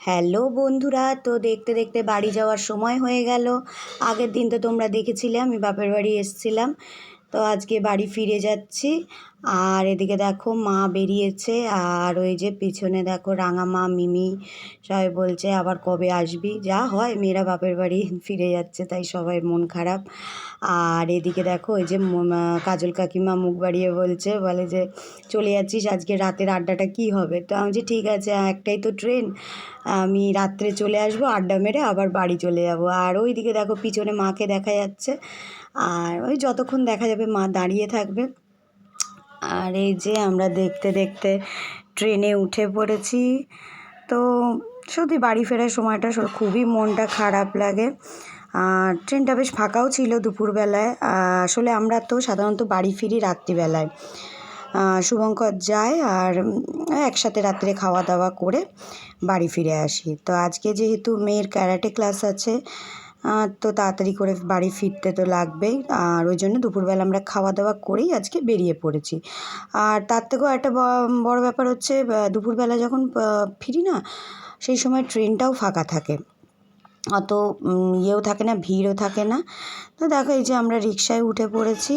Hello বন্ধুরা, তো দেখতে দেখতে বাড়ি যাওয়ার সময় হয়ে গেল। আগের দিন তো তোমরা দেখেছিলে আমি বাপের বাড়ি এসেছিলাম, তো আজকে বাড়ি ফিরে যাচ্ছি। আর এদিকে দেখো মা বেরিয়েছে, আর ওই যে পিছনে দেখো রাঙা মা, মিমি সবাই বলছে আবার কবে আসবি। যা হয়, মেয়েরা বাপের বাড়ি ফিরে যাচ্ছে তাই সবাই মন খারাপ। আর এদিকে দেখো ওই যে কাজল কাকিমা মুখ বাড়িয়ে বলে যে চলে যাচ্ছিস, আজকে রাতের আড্ডাটা কি হবে। তো আমি বলছি ঠিক আছে, একটাই তো ট্রেন, আমি রাত্রে চলে আসবো, আড্ডা মেরে আবার বাড়ি চলে যাব। আর ওই দিকে দেখো পিছনে মাকে দেখা যাচ্ছে, আর ওই যতক্ষণ দেখা যাবে মা দাঁড়িয়ে থাকবে। আর এই যে আমরা দেখতে দেখতে ট্রেনে উঠে পড়েছি। তো সত্যি বাড়ি ফেরার সময়টা খুবই মনটা খারাপ লাগে। আর ট্রেনটা বেশ ফাঁকাও ছিল দুপুরবেলায়। আসলে আমরা তো সাধারণত বাড়ি ফিরি রাত্রিবেলায়, শুভঙ্কর যায় আর একসাথে রাত্রে খাওয়া দাওয়া করে বাড়ি ফিরে আসি। তো আজকে যেহেতু মেয়ের ক্যারাটে ক্লাস আছে, তো তাড়াতাড়ি করে বাড়ি ফিরতে তো লাগবেই। আর ওই জন্য দুপুরবেলা আমরা খাওয়া দাওয়া করেই আজকে বেরিয়ে পড়েছি। আর তার থেকেও একটা বড় ব্যাপার হচ্ছে, দুপুরবেলা যখন ফিরি না, সেই সময় ট্রেনটাও ফাঁকা থাকে, অত ইয়েও থাকে না, ভিড়ও থাকে না। তো দেখো এই যে আমরা রিকশায় উঠে পড়েছি।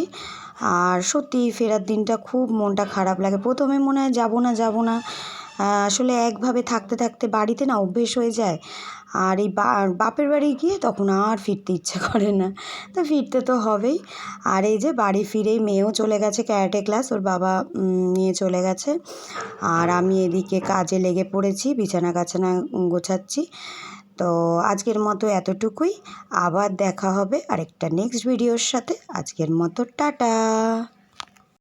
আর সত্যি ফেরার দিনটা খুব মনটা খারাপ লাগে। প্রথমে মনে হয় যাবো না, আসলে একভাবে থাকতে থাকতে বাড়িতে না অভ্যেস হয়ে যায়। আর এই বাপের বাড়ি গিয়ে তখন আর ফিরতে ইচ্ছে করে না, তো ফিরতে তো হবেই। আর এই যে বাড়ি ফিরেই মেয়েও চলে গেছে ক্যারাটে ক্লাস, ওর বাবা নিয়ে চলে গেছে। আর আমি এদিকে কাজে লেগে পড়েছি, বিছানা কাছানা গোছাচ্ছি। তো আজকের মতো এতটুকুই, আবার দেখা হবে আরেকটা নেক্সট ভিডিওর সাথে। আজকের মতো টাটা।